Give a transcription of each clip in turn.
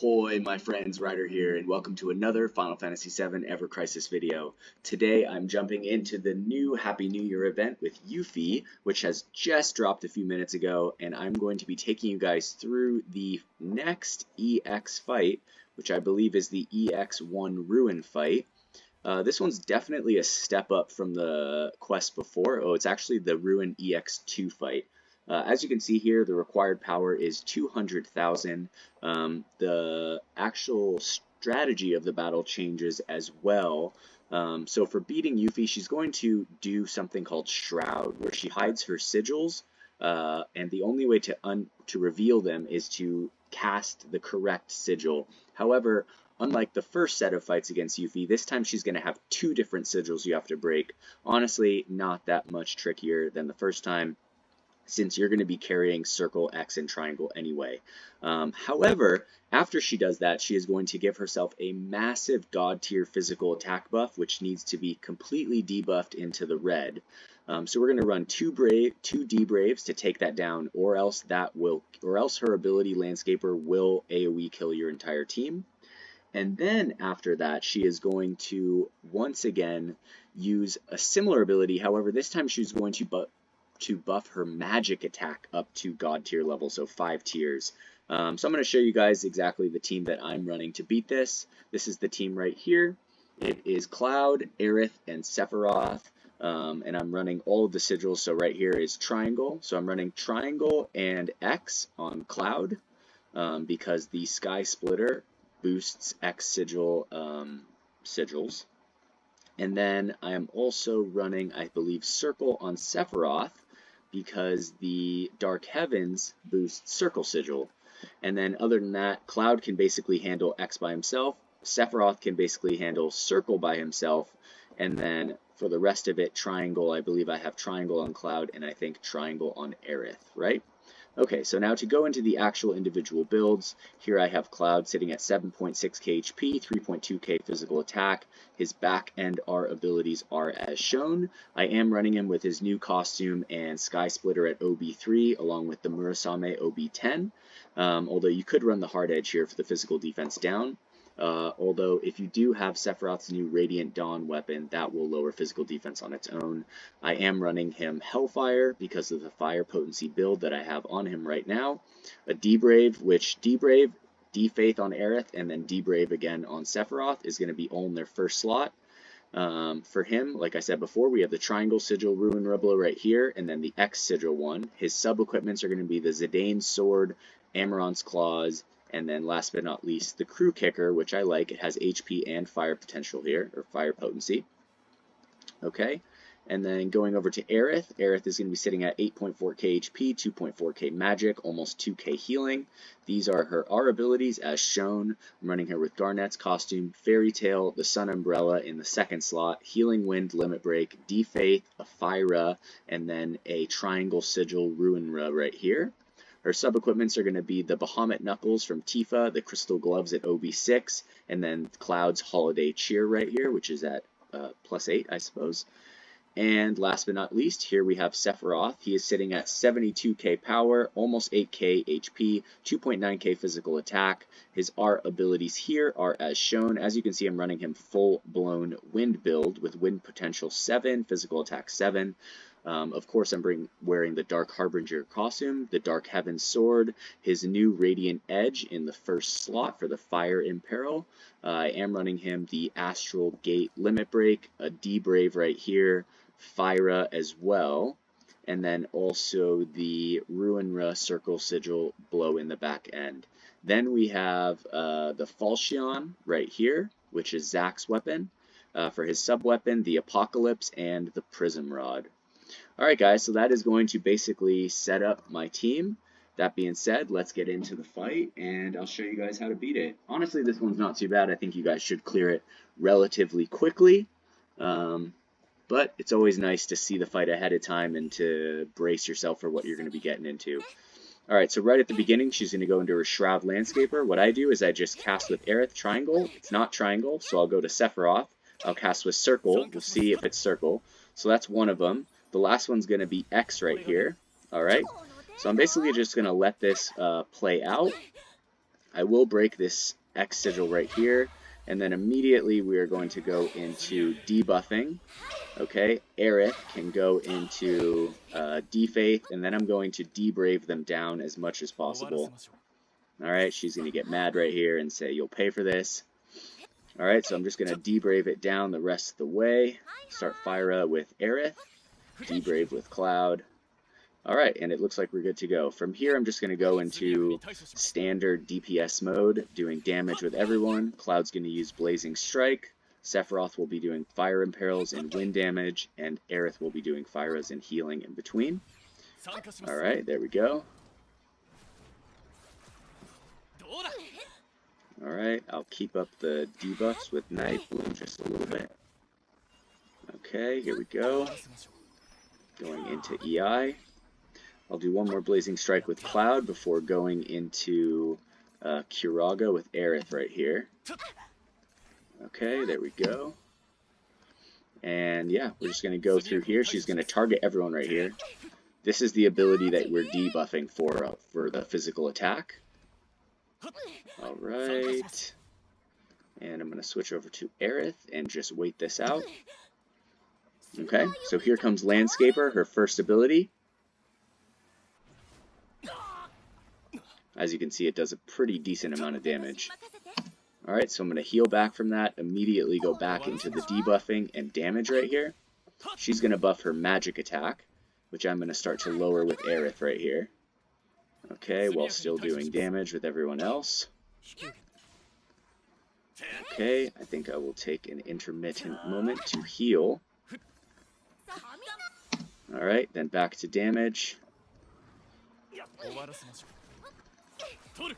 Ahoy, my friends, Ryder here, and welcome to another Final Fantasy VII Ever Crisis video. Today I'm jumping into the new Happy New Year event with Yuffie, which has just dropped a few minutes ago, and I'm going to be taking you guys through the next EX fight, which I believe is the EX1 Ruin fight. This one's definitely a step up from the quest before. Oh, it's actually the Ruin EX2 fight. As you can see here, the required power is 200,000. The actual strategy of the battle changes as well. So for beating Yuffie, she's going to do something called Shroud, where she hides her sigils, and the only way to reveal them is to cast the correct sigil. However, unlike the first set of fights against Yuffie, this time she's going to have two different sigils you have to break. Honestly, not that much trickier than the first time, since you're going to be carrying circle, X, and triangle anyway. However, after she does that, she is going to give herself a massive god tier physical attack buff, which needs to be completely debuffed into the red. So we're going to run two D-Braves to take that down, or else her ability Landscaper will AoE kill your entire team. And then after that, she is going to once again use a similar ability. However, this time she's going to buff her magic attack up to god tier level, so 5 tiers. So I'm going to show you guys exactly the team that I'm running to beat this. This is the team right here. It is Cloud, Aerith, and Sephiroth, and I'm running all of the sigils. So right here is Triangle. So I'm running Triangle and X on Cloud, because the Sky Splitter boosts X sigil sigils. And then I am also running, I believe, Circle on Sephiroth, because the Dark Heavens boost Circle Sigil. And then other than that, Cloud can basically handle X by himself, Sephiroth can basically handle Circle by himself, and then for the rest of it, Triangle, I believe I have Triangle on Cloud, and I think Triangle on Aerith, right? Okay, so now to go into the actual individual builds, here I have Cloud sitting at 7.6k HP, 3.2k physical attack. His back and R abilities are as shown. I am running him with his new costume and Sky Splitter at OB3, along with the Murasame OB10, although you could run the Hard Edge here for the physical defense down. Although if you do have Sephiroth's new Radiant Dawn weapon, that will lower physical defense on its own. I am running him Hellfire because of the fire potency build that I have on him right now. A D-Brave, which D-Brave, D-Faith on Aerith, and then D-Brave again on Sephiroth is going to be all in their first slot. For him, like I said before, we have the Triangle Sigil Ruin Rebel right here, and then the X Sigil one. His sub-equipments are going to be the Zidane's Sword, Amaranth's Claws, and then last but not least, the Crew Kicker, which I like. It has HP and fire potential here, or fire potency. Okay, and then going over to Aerith. Aerith is going to be sitting at 8.4k HP, 2.4k magic, almost 2k healing. These are her R abilities as shown. I'm running her with Garnet's costume, Fairy Tail, the Sun Umbrella in the second slot, Healing Wind, Limit Break, D-Faith, a Fyra, and then a Triangle Sigil Ruinra right here. Her sub-equipments are going to be the Bahamut Knuckles from Tifa, the Crystal Gloves at OB6, and then Cloud's Holiday Cheer right here, which is at +8, I suppose. And last but not least, here we have Sephiroth. He is sitting at 72k power, almost 8k HP, 2.9k physical attack. His R abilities here are as shown. As you can see, I'm running him full-blown Wind build with Wind potential 7, physical attack 7. Of course, I'm wearing the Dark Harbinger costume, the Dark Heavens sword, his new Radiant Edge in the first slot for the Fire Imperil. I am running him the Astral Gate Limit Break, a D-Brave right here, Fyra as well, and then also the Ruinra Circle Sigil blow in the back end. Then we have the Falchion right here, which is Zack's weapon. For his sub-weapon, the Apocalypse and the Prism Rod. Alright guys, so that is going to basically set up my team. That being said, let's get into the fight, and I'll show you guys how to beat it. Honestly, this one's not too bad. I think you guys should clear it relatively quickly. But it's always nice to see the fight ahead of time and to brace yourself for what you're going to be getting into. Alright, so right at the beginning, she's going to go into her Shroud Landscaper. What I do is I just cast with Aerith Triangle. It's not Triangle, so I'll go to Sephiroth. I'll cast with Circle. We'll see if it's Circle. So that's one of them. The last one's going to be X right here. Alright, so I'm basically just going to let this play out. I will break this X sigil right here, and then immediately we are going to go into debuffing. Okay, Aerith can go into defaith, and then I'm going to debrave them down as much as possible. Alright, she's going to get mad right here and say, you'll pay for this. Alright, so I'm just going to debrave it down the rest of the way. Start Fyra with Aerith, debrave with Cloud. Alright, and it looks like we're good to go. From here, I'm just going to go into standard DPS mode, doing damage with everyone. Cloud's going to use Blazing Strike. Sephiroth will be doing Fire Imperils and wind damage, and Aerith will be doing Fyras and healing in between. Alright, there we go. Alright, I'll keep up the debuffs with Night Bloom just a little bit. Okay, here we go. Going into EI. I'll do one more Blazing Strike with Cloud before going into Curaga with Aerith right here. Okay, there we go. And yeah, we're just going to go through here. She's going to target everyone right here. This is the ability that we're debuffing for the physical attack. Alright. And I'm going to switch over to Aerith and just wait this out. Okay, so here comes Landscaper, her first ability. As you can see, it does a pretty decent amount of damage. Alright, so I'm going to heal back from that, immediately go back into the debuffing and damage right here. She's going to buff her magic attack, which I'm going to start to lower with Aerith right here. Okay, while still doing damage with everyone else. Okay, I think I will take an intermittent moment to heal. Alright, then back to damage.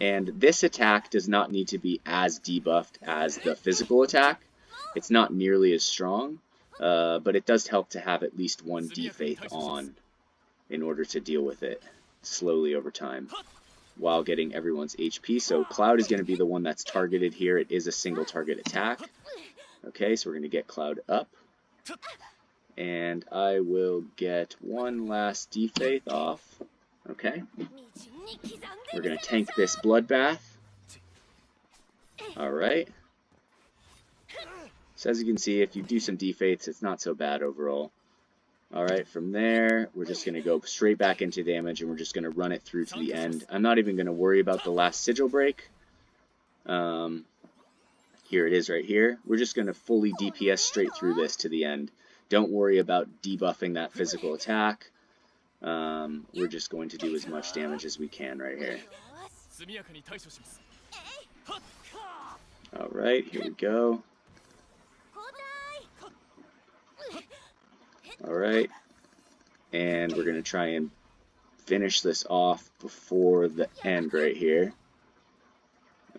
And this attack does not need to be as debuffed as the physical attack. It's not nearly as strong, but it does help to have at least one defaith on in order to deal with it slowly over time while getting everyone's HP. So Cloud is going to be the one that's targeted here. It is a single target attack. Okay, so we're going to get Cloud up. And I will get one last defaith off. Okay. We're going to tank this bloodbath. Alright. So as you can see, if you do some defaiths, it's not so bad overall. Alright, from there, we're just going to go straight back into damage, and we're just going to run it through to the end. I'm not even going to worry about the last sigil break. Here it is right here. We're just going to fully DPS straight through this to the end. Don't worry about debuffing that physical attack. We're just going to do as much damage as we can right here. Alright, here we go. Alright, and we're going to try and finish this off before the end right here.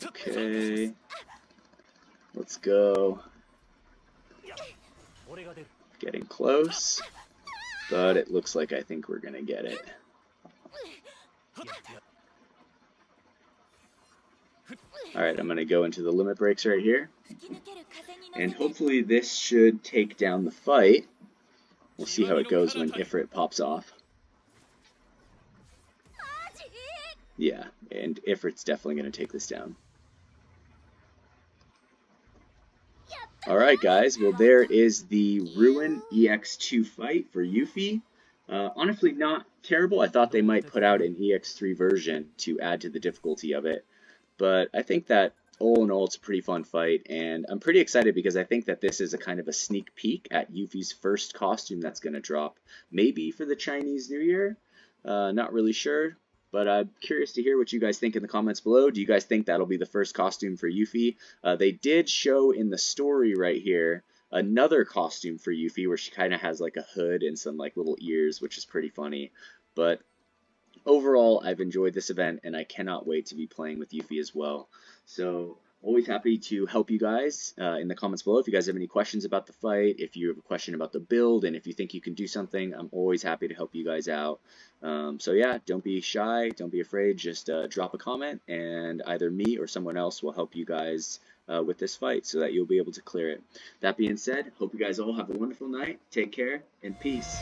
Okay, let's go. Getting close, but it looks like I think we're going to get it. Alright, I'm going to go into the limit breaks right here. And hopefully this should take down the fight. We'll see how it goes when Ifrit pops off. Yeah, and Ifrit's definitely going to take this down. Alright guys, well there is the Ruin EX2 fight for Yuffie. Honestly not terrible. I thought they might put out an EX3 version to add to the difficulty of it. But I think that all in all it's a pretty fun fight, and I'm pretty excited because I think that this is a kind of a sneak peek at Yuffie's first costume that's going to drop. Maybe for the Chinese New Year? Not really sure. But I'm curious to hear what you guys think in the comments below. Do you guys think that'll be the first costume for Yuffie? They did show in the story right here another costume for Yuffie where she kind of has like a hood and some like little ears, which is pretty funny. But overall, I've enjoyed this event and I cannot wait to be playing with Yuffie as well. So always happy to help you guys in the comments below. If you guys have any questions about the fight, if you have a question about the build, and if you think you can do something, I'm always happy to help you guys out. So yeah, don't be shy, don't be afraid, just drop a comment, and either me or someone else will help you guys with this fight so that you'll be able to clear it. That being said, hope you guys all have a wonderful night, take care, and peace.